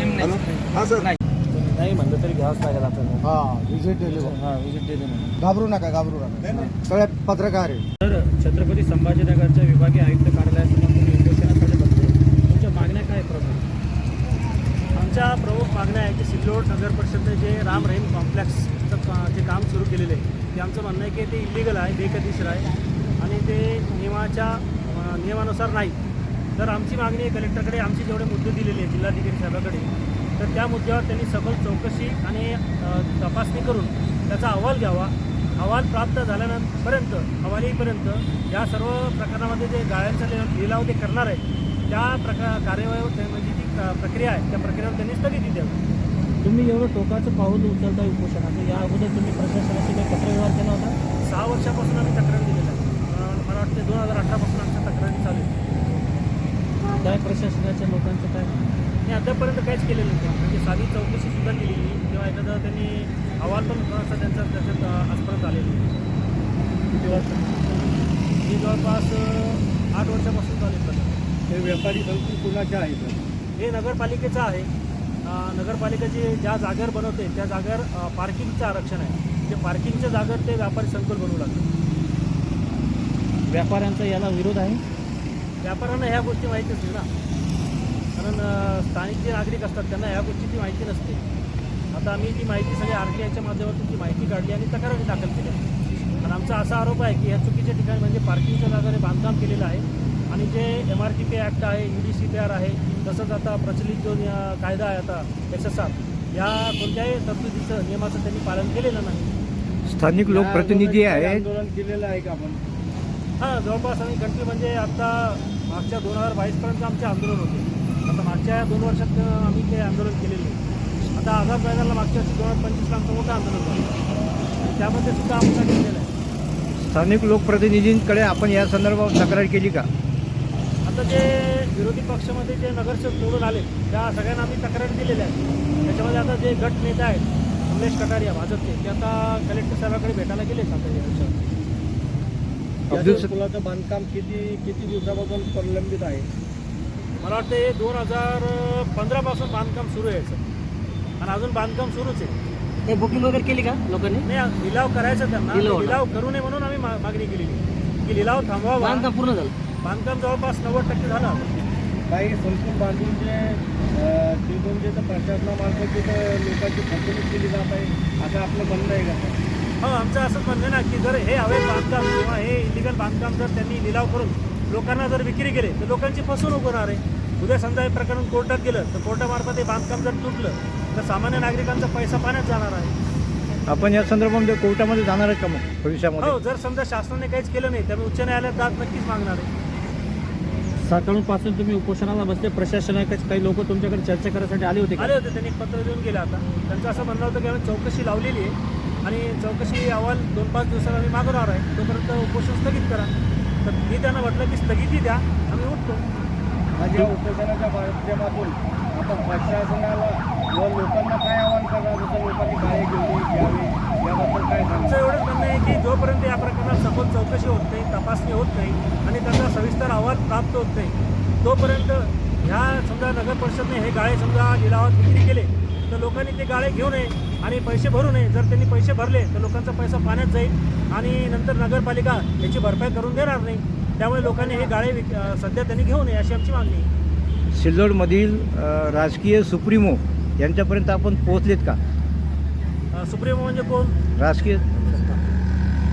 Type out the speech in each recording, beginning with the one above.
Hello हां sir. नाही म्हणलं तरी घ्यावंच लागेल आपल्याला. हां व्हिजिट दिली. विजिट दिली म्हणून. घाबरू नका सगळे पत्रकार आहे. तर छत्रपती संभाजीनगरच्या विभागीय आयुक्त कार्यालयासमोर तुम्ही उपोषणासाठी बसले. तुमच्या मागण्या काय प्रमुख? आमच्या प्रमुख मागण्या आहे की सिल्लोड नगर परिषदेने जे राम रहीम कॉम्प्लेक्सचं जे काम सुरू केलेलं आहे ते आमचं म्हणणं आहे की ते इलिगल आहे, बेकायदेशीर आहे आणि ते नियमानुसार नाही. तर आमची मागणी आहे कलेक्टरकडे, आमचे जेवढे मुद्दे दिलेले आहेत जिल्हाधिकारी साहेबाकडे, तर त्या मुद्द्यावर त्यांनी सखोल चौकशी आणि तपासणी करून त्याचा अहवाल घ्यावा. अहवाल प्राप्त झाल्यानंतरपर्यंत अहवाल येईपर्यंत या सर्व प्रकरणामध्ये जे गाळ्यांचा लिलाव ते करणार आहे त्या कार्यवाहीवर म्हणजे जी प्रक्रिया आहे त्या प्रक्रियेवर त्यांनी स्थगिती द्यावी. तुम्ही एवढं टोकाचं पाऊल उचलता उपोषणाचं, या अगोदर तुम्ही प्रशासनाशी काही पत्रव्यवहार केला होता? 6 वर्षापासून आम्ही तक्रार दिलेला आहे. मला वाटते 2018 पासून आमच्या तक्रारी चालू आहे. काय प्रशासनाच्या लोकांचं काय? मी अद्यापर्यंत काहीच केलेलं नाही. म्हणजे साधी चौकशीसुद्धा केलेली नाही किंवा एखादा त्यांनी अहवाल पण कोणाचा त्याच्यात आजपर्यंत आलेला नाही. किती वर्ष? मी जवळपास 8 वर्षापासून चालू आहे. हे व्यापारी संकुल कुणाचे आहेत? हे नगरपालिकेचं आहे. नगरपालिकेची ज्या जागेवर बनवते त्या जागेवर पार्किंगचं आरक्षण आहे. ते पार्किंगच्या जागेवर ते व्यापारी संकुल बनवू लागले. व्यापाऱ्यांचा याला विरोध आहे? व्यापाऱ्यांना ह्या गोष्टी माहितीच नाही ना, कारण स्थानिक जे नागरिक असतात त्यांना ह्या गोष्टीची माहिती नसते. आता आम्ही ती माहिती सगळी RTIच्या माध्यमातून ती माहिती काढली आणि तक्रारी दाखल केल्या. आणि आमचा असा आरोप आहे की ह्या चुकीच्या ठिकाणी म्हणजे पार्किंगच्या जागेवर बांधकाम केलेलं आहे आणि जे MRTP ॲक्ट आहे, UDCPR आहे, तसंच आता प्रचलित जो कायदा आहे आता SSR, या कोणत्याही तरतुदीचं नियमाचं त्यांनी पालन केलेलं नाही. स्थानिक लोकप्रतिनिधी आहे. आंदोलन केलेलं आहे का आपण? हां, जवळपास आम्ही कंटिन्यू म्हणजे आता मागच्या 2022पर्यंत आमचे आंदोलन होते. आता मागच्या 2 वर्षात आम्ही ते आंदोलन केलेलं आहे. आता आझाद मैदानाला मागच्या वर्षी 2025ला आमचं मोठं आंदोलन झालं, त्यामध्ये सुद्धा आमचा घेतलेला आहे. स्थानिक लोकप्रतिनिधींकडे आपण या संदर्भात तक्रार केली का? आता जे विरोधी पक्षामध्ये जे नगरसेवक निवडून आले त्या सगळ्यांना आम्ही तक्रार दिलेल्या आहेत. त्याच्यामध्ये आता जे गट नेते आहेत कमलेश कटारिया भाजपचे, ते आता कलेक्टर साहेबांकडे भेटायला गेलेच आता या विषयावर. पुलाचं बांधकाम किती दिवसापासून प्रलंबित आहे? मला वाटतं हे 2015 पासून बांधकाम सुरू आहे याचं आणि अजून बांधकाम सुरूच आहे. ते बुकिंग वगैरे केली का लोकांनी? नाही, लिलाव करायचा त्यांना, लिलाव करू नये म्हणून आम्ही मागणी केलेली की लिलाव थांबवावा. बांधकाम पूर्ण झालं? बांधकाम जवळपास 90% झालं. काही संकुल बांधून तिथून जे प्रशासनामार्फत तिथं लोकांची फसवणूक केली जात आहे असं आपलं म्हणणं आहे का? हो, आमचं असंच म्हणणं ना की जर हे अवैध बांधकाम किंवा हे इलिगल बांधकाम जर त्यांनी लिलाव करून लोकांना जर विक्री केले तर लोकांची फसवणूक होणार आहे. उद्या समजा हे प्रकरण कोर्टात गेलं तर कोर्टामार्फत हे बांधकाम जर तुटलं तर सामान्य नागरिकांचा पैसा पाण्यात जाणार आहे. आपण या संदर्भामध्ये कोर्टामध्ये जाणार आहे का मग भविष्यामध्ये? हो, जर समजा शासनाने काहीच केलं नाही तर उच्च न्यायालयात दाद नक्कीच मागणार आहे. सकाळपासून तुम्ही उपोषणाला बसले, प्रशासनाचे काही लोक तुमच्याकडे चर्चा करण्यासाठी आले होते? आले होते, त्यांनी एक पत्र देऊन गेले. आता त्यांचं असं म्हणणं होतं की आम्ही चौकशी लावलेली आहे आणि चौकशी अहवाल 2-5 दिवसात आम्ही मागवणार आहे, तोपर्यंत उपोषण स्थगित करा. तर मी त्यांना म्हटलं की स्थगिती द्या, आम्ही उठतो. या उपोषणाच्या माध्यमातून आपण प्रशासनाला व लोकांना काय आवाहन करणार, जसं लोकांनी गाळे घ्यावी याबद्दल काय सांगणार? आमचं एवढंच म्हणणं आहे की जोपर्यंत या प्रकरणात सखोल चौकशी होत नाही, तपासणी होत नाही आणि त्याचा सविस्तर अहवाल प्राप्त होत नाही, तोपर्यंत ह्या समजा नगर परिषदने हे गाळे समजा लिलावात विक्री केले तर लोकांनी ते गाळे घेऊ नये आणि पैसे भरू नये. जर त्यांनी पैसे भरले तर लोकांचा पैसा पाण्यात जाईल आणि नंतर नगरपालिका याची भरपाई करून देणार नाही. त्यामुळे लोकांनी हे गाळे सध्या त्यांनी घेऊ नये अशी आमची मागणी आहे. सिल्लोडमधील राजकीय सुप्रीमो यांच्यापर्यंत आपण पोहोचलेत का? सुप्रीमो म्हणजे कोण? राजकीय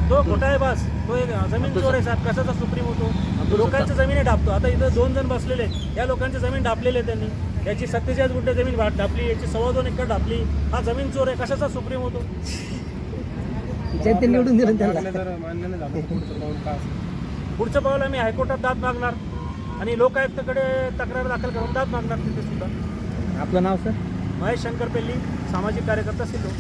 तो खोटा आहे बस. तो एक जमीन चोर आहे साहेब. कशाचा सुप्रीमो तो? लोकांच्या जमिनी डापतो. आता इथं 2 जण बसलेले आहेत, या लोकांची जमीन डापलेली आहे त्यांनी. याची 47 गुंठे जमीन डापली, याची 2.25 एकर डापली. हा जमीन चोर आहे. कशाचा सुप्रीमो तो? निवडून दिलं त्याला. पुढचं पाऊल आम्ही हायकोर्टात दाद मागणार आणि लोकायुक्ताकडे तक्रार दाखल करून दाद मागणार तिथे सुद्धा. आपलं नाव सर? महेश शंकर पेल्ली, सामाजिक कार्यकर्ता सिल्लोड.